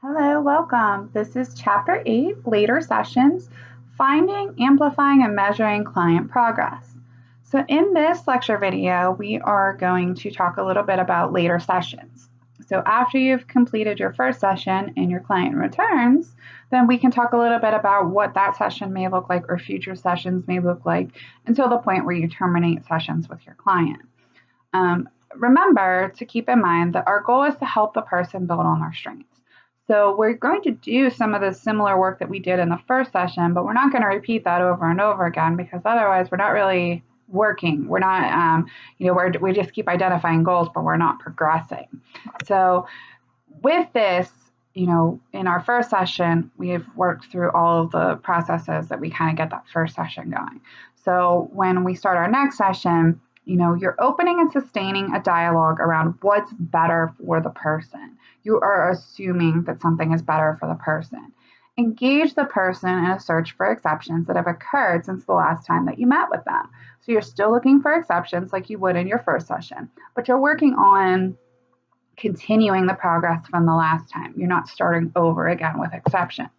Hello, welcome. This is Chapter 8, Later Sessions, Finding, Amplifying, and Measuring Client Progress. So in this lecture video, we are going to talk a little bit about later sessions. So after you've completed your first session and your client returns, then we can talk a little bit about what that session may look like or future sessions may look like until the point where you terminate sessions with your client. Remember to keep in mind that our goal is to help the person build on their strengths. So we're going to do some of the similar work that we did in the first session, but we're not going to repeat that over and over again because otherwise we're not really working. We're not, we just keep identifying goals, but we're not progressing. So with this, in our first session, we've worked through all of the processes that we kind of get that first session going. So when we start our next session, you're opening and sustaining a dialogue around what's better for the person. You are assuming that something is better for the person. Engage the person in a search for exceptions that have occurred since the last time that you met with them. So you're still looking for exceptions like you would in your first session, but you're working on continuing the progress from the last time. You're not starting over again with exceptions.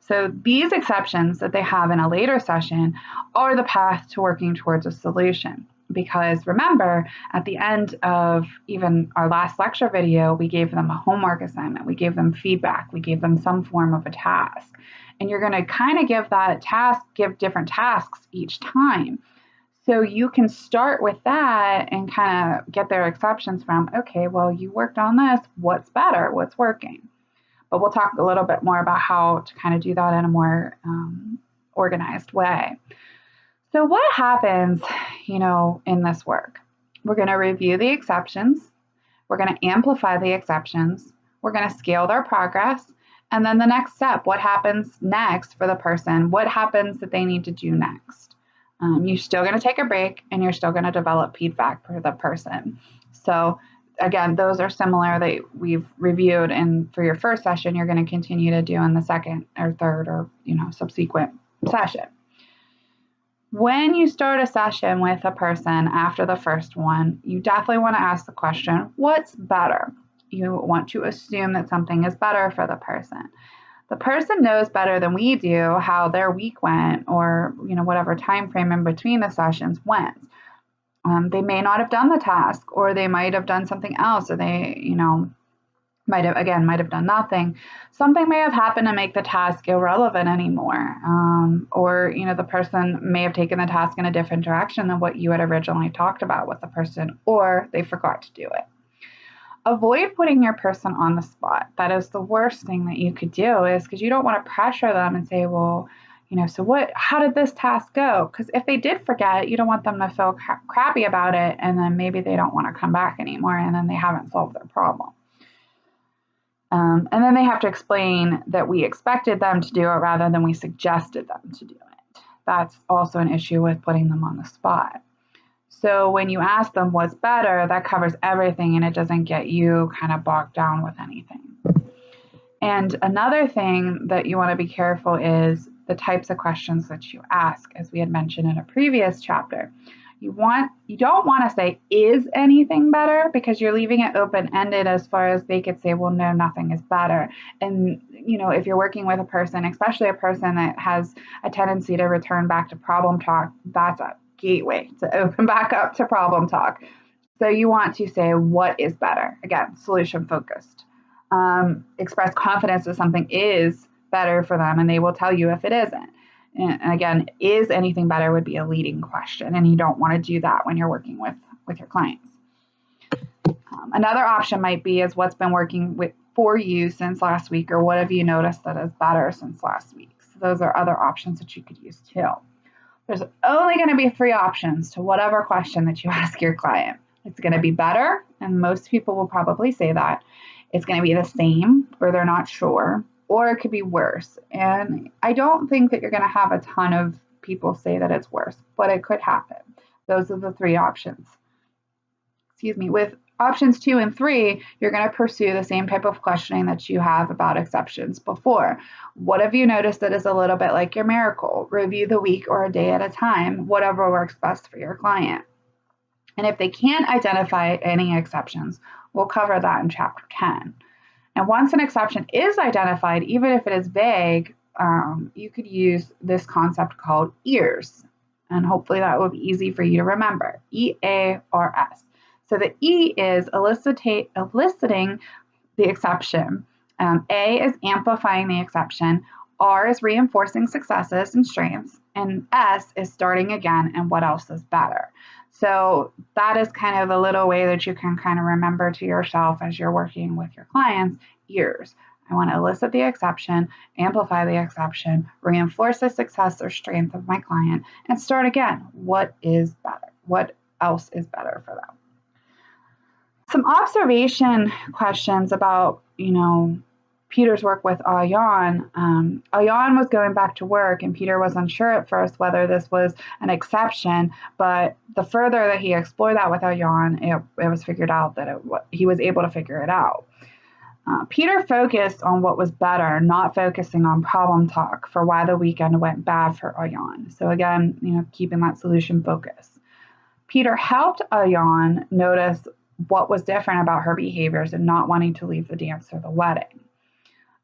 So these exceptions that they have in a later session are the path to working towards a solution. Because remember, at the end of even our last lecture video, we gave them a homework assignment, we gave them feedback, we gave them some form of a task. And you're going to kind of give different tasks each time. So you can start with that and kind of get their exceptions from, okay, well, you worked on this, what's better, what's working? But we'll talk a little bit more about how to kind of do that in a more organized way. So what happens, in this work? We're going to review the exceptions. We're going to amplify the exceptions. We're going to scale their progress. And then the next step, what happens next for the person? What happens that they need to do next? You're still going to take a break and you're still going to develop feedback for the person. So again, those are similar that we've reviewed. And for your first session, you're going to continue to do in the second or third or, subsequent session. When you start a session with a person after the first one, you definitely want to ask the question, what's better? You want to assume that something is better for the person. The person knows better than we do how their week went or, whatever time frame in between the sessions went. They may not have done the task or they might have done something else or they, might have done nothing. Something may have happened to make the task irrelevant anymore. Or, the person may have taken the task in a different direction than what you had originally talked about with the person, or they forgot to do it. Avoid putting your person on the spot. That is the worst thing that you could do is because you don't want to pressure them and say, well, how did this task go? Because if they did forget, you don't want them to feel crappy about it. And then maybe they don't want to come back anymore. And then they haven't solved their problem. And then they have to explain that we expected them to do it rather than we suggested them to do it. That's also an issue with putting them on the spot. So when you ask them what's better, that covers everything and it doesn't get you kind of bogged down with anything. And another thing that you want to be careful is the types of questions that you ask, as we had mentioned in a previous chapter. You don't want to say, is anything better? Because you're leaving it open-ended as far as they could say, well, no, nothing is better. And, if you're working with a person, especially a person that has a tendency to return back to problem talk, that's a gateway to open back up to problem talk. So you want to say, what is better? Again, solution-focused. Express confidence that something is better for them, and they will tell you if it isn't. And again, is anything better would be a leading question, and you don't want to do that when you're working with your clients. Another option might be is what's been working for you since last week, or what have you noticed that is better since last week? So those are other options that you could use too. There's only going to be 3 options to whatever question that you ask your client. It's going to be better, and most people will probably say that. It's going to be the same, or they're not sure. Or it could be worse. And I don't think that you're going to have a ton of people say that it's worse, but it could happen. Those are the 3 options. With options 2 and 3, you're going to pursue the same type of questioning that you have about exceptions before. What have you noticed that is a little bit like your miracle? Review the week or a day at a time, whatever works best for your client. And if they can't identify any exceptions, we'll cover that in chapter 10. And once an exception is identified, even if it is vague, you could use this concept called EARS. And hopefully that will be easy for you to remember. EARS. So the E is eliciting the exception. A is amplifying the exception. R is reinforcing successes and strengths. And S is starting again and what else is better. So that is kind of a little way that you can kind of remember to yourself as you're working with your clients. EARS. I want to elicit the exception, amplify the exception, reinforce the success or strength of my client, and start again. What is better? What else is better for them? Some observation questions about, Peter's work with Ayan. Ayan was going back to work, and Peter was unsure at first whether this was an exception, but the further that he explored that with Ayan, it was figured out that he was able to figure it out. Peter focused on what was better, not focusing on problem talk for why the weekend went bad for Ayan. So again, keeping that solution focus. Peter helped Ayan notice what was different about her behaviors and not wanting to leave the dance or the wedding.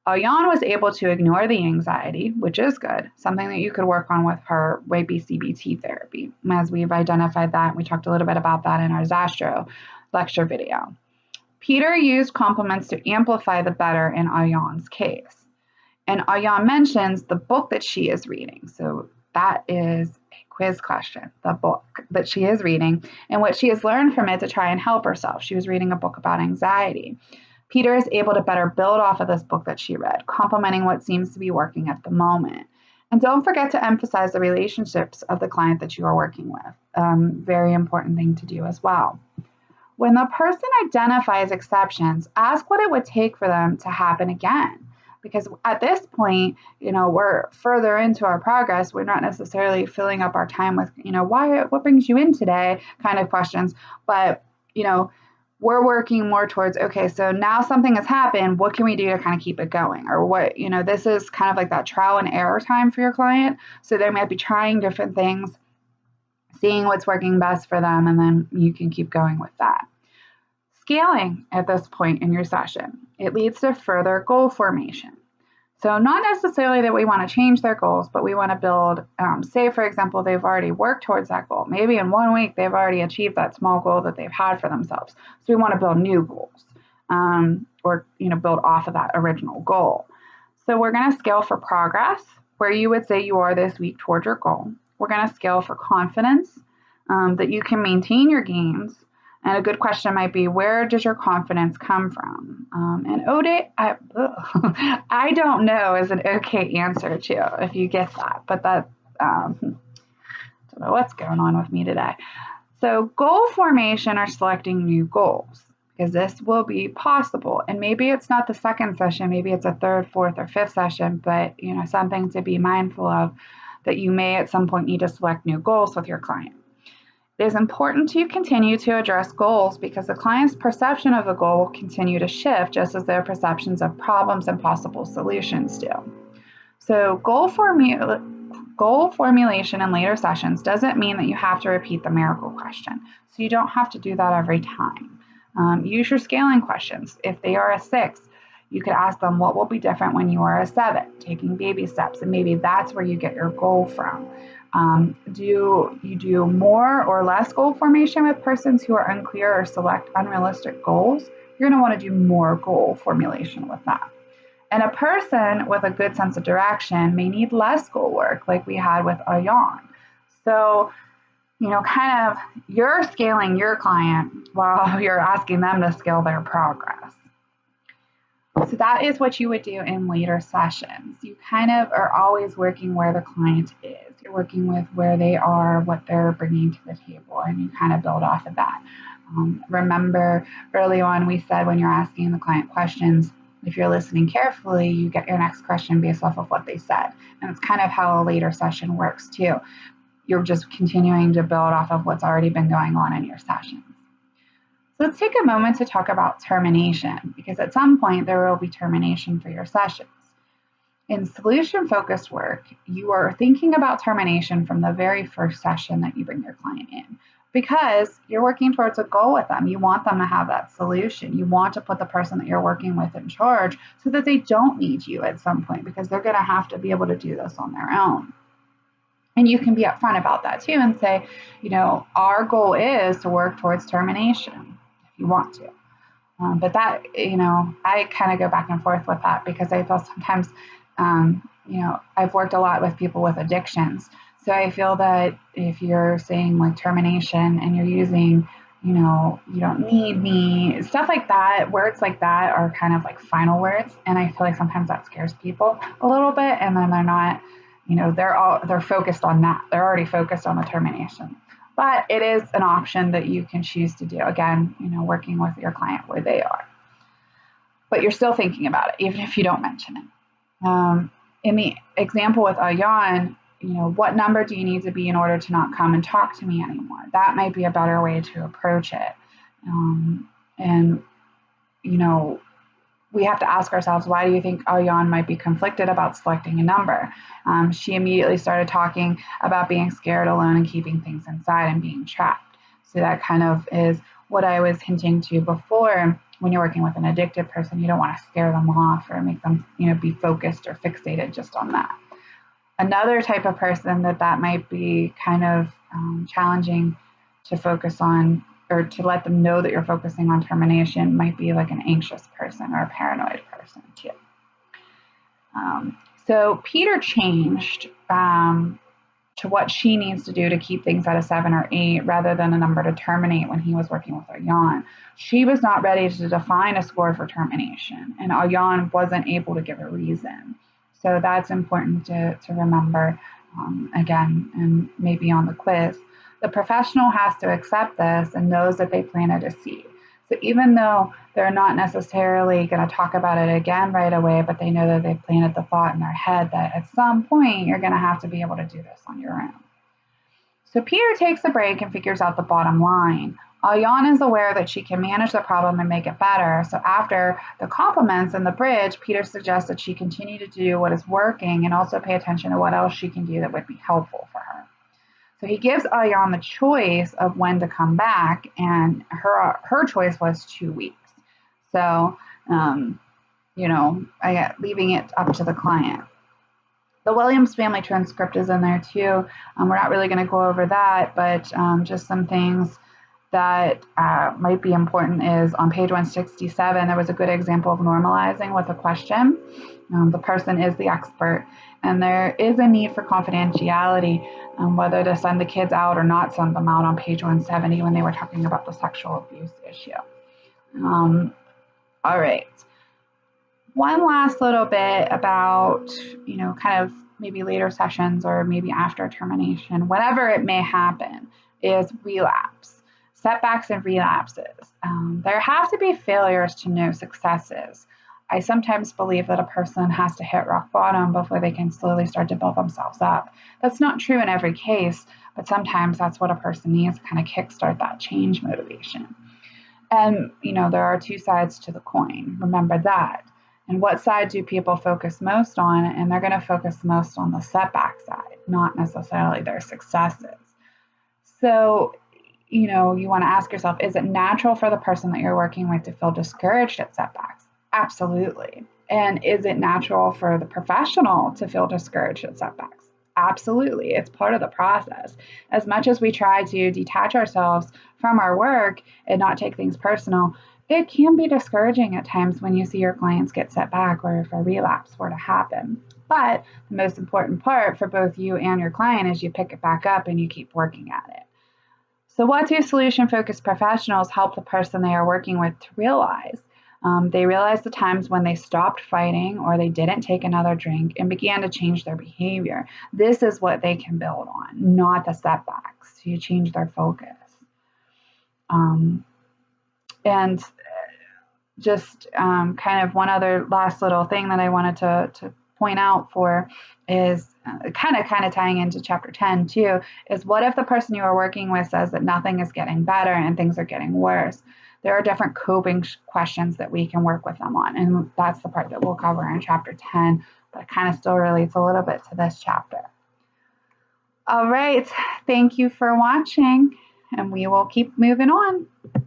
Ayan was able to ignore the anxiety, which is good, something that you could work on with her YB-CBT therapy, as we've identified that. We talked a little bit about that in our Zastro lecture video. Peter used compliments to amplify the better in Ayan's case. And Ayan mentions the book that she is reading. So that is a quiz question, the book that she is reading and what she has learned from it to try and help herself. She was reading a book about anxiety. Peter is able to better build off of this book that she read, complementing what seems to be working at the moment. And don't forget to emphasize the relationships of the client that you are working with. Very important thing to do as well. When the person identifies exceptions, ask what it would take for them to happen again. Because at this point, we're further into our progress. We're not necessarily filling up our time with, what brings you in today kind of questions. But, we're working more towards, okay, so now something has happened. What can we do to kind of keep it going? Or what, this is kind of like that trial and error time for your client. So they might be trying different things, seeing what's working best for them, and then you can keep going with that. Scaling at this point in your session, it leads to further goal formation. So not necessarily that we want to change their goals, but we want to build, say, for example, they've already worked towards that goal. Maybe in 1 week, they've already achieved that small goal that they've had for themselves. So we want to build new goals or build off of that original goal. So we're going to scale for progress, where you would say you are this week towards your goal. We're going to scale for confidence, that you can maintain your gains. And a good question might be, where does your confidence come from? And Ode, I don't know is an okay answer to if you get that, but that, don't know what's going on with me today. So goal formation or selecting new goals, because this will be possible. And maybe it's not the second session, maybe it's a third, fourth, or fifth session, but something to be mindful of that you may at some point need to select new goals with your client. It is important to continue to address goals because the client's perception of the goal will continue to shift just as their perceptions of problems and possible solutions do. So goal formulation in later sessions doesn't mean that you have to repeat the miracle question. So you don't have to do that every time. Use your scaling questions. If they are a 6, you could ask them what will be different when you are a 7, taking baby steps, and maybe that's where you get your goal from. Do you do more or less goal formation with persons who are unclear or select unrealistic goals? You're going to want to do more goal formulation with that. And a person with a good sense of direction may need less goal work like we had with Ayan. So, kind of you're scaling your client while you're asking them to scale their progress. So that is what you would do in later sessions. You kind of are always working where the client is. You're working with where they are, what they're bringing to the table, and you kind of build off of that. Remember, early on we said when you're asking the client questions, if you're listening carefully, you get your next question based off of what they said. And it's kind of how a later session works too. You're just continuing to build off of what's already been going on in your sessions. Let's take a moment to talk about termination, because at some point there will be termination for your sessions. In solution-focused work, you are thinking about termination from the very first session that you bring your client in. because you're working towards a goal with them. You want them to have that solution. You want to put the person that you're working with in charge so that they don't need you at some point, because they're going to have to be able to do this on their own. And you can be upfront about that too and say, our goal is to work towards termination if you want to. But that, I kind of go back and forth with that, because I feel sometimes, I've worked a lot with people with addictions. So I feel that if you're saying like termination and you're using, you don't need me, stuff like that, words like that are kind of like final words. And I feel like sometimes that scares people a little bit. And then they're not, they're focused on that. They're already focused on the termination. But it is an option that you can choose to do. Again, working with your client where they are. But you're still thinking about it, even if you don't mention it. In the example with Ayan, what number do you need to be in order to not come and talk to me anymore? That might be a better way to approach it. And we have to ask ourselves, why do you think Ayan might be conflicted about selecting a number? She immediately started talking about being scared, alone, and keeping things inside and being trapped. So that kind of is what I was hinting to before. When you're working with an addicted person, you don't want to scare them off or make them, be focused or fixated just on that. Another type of person that might be kind of challenging to focus on, or to let them know that you're focusing on termination, might be like an anxious person or a paranoid person too. So Peter changed to what she needs to do to keep things at a 7 or 8 rather than a number to terminate when he was working with Ayan. She was not ready to define a score for termination, and Ayan wasn't able to give a reason. So that's important to remember, again, and maybe on the quiz. The professional has to accept this and knows that they planted a seed. So even though they're not necessarily going to talk about it again right away, but they know that they planted the thought in their head that at some point you're going to have to be able to do this on your own. So Peter takes a break and figures out the bottom line. Ayan is aware that she can manage the problem and make it better. So after the compliments and the bridge, Peter suggests that she continue to do what is working and also pay attention to what else she can do that would be helpful for her. So he gives Ayan the choice of when to come back, and her choice was 2 weeks. So, leaving it up to the client. The Williams family transcript is in there too. We're not really going to go over that, but just some things that might be important is on page 167, there was a good example of normalizing with a question. The person is the expert, and there is a need for confidentiality, whether to send the kids out or not send them out on page 170 when they were talking about the sexual abuse issue. All right. One last little bit about, kind of maybe later sessions or maybe after termination, whatever it may happen, is relapse. Setbacks and relapses. There have to be failures to know successes. I sometimes believe that a person has to hit rock bottom before they can slowly start to build themselves up. That's not true in every case, but sometimes that's what a person needs to kind of kickstart that change motivation. And, there are 2 sides to the coin. Remember that. And what side do people focus most on? And they're going to focus most on the setback side, not necessarily their successes. So, you want to ask yourself, is it natural for the person that you're working with to feel discouraged at setbacks? Absolutely. And is it natural for the professional to feel discouraged at setbacks? Absolutely. It's part of the process. As much as we try to detach ourselves from our work and not take things personal, it can be discouraging at times when you see your clients get set back or if a relapse were to happen. But the most important part for both you and your client is you pick it back up and you keep working at it. So what do solution-focused professionals help the person they are working with to realize? They realize the times when they stopped fighting or they didn't take another drink and began to change their behavior. This is what they can build on, not the setbacks. So you change their focus. And just kind of one other last little thing that I wanted to point out for is kind of tying into chapter 10 too, is what if the person you are working with says that nothing is getting better and things are getting worse? There are different coping questions that we can work with them on, and that's the part that we'll cover in chapter 10, but it kind of still relates a little bit to this chapter. All right, thank you for watching. and we will keep moving on.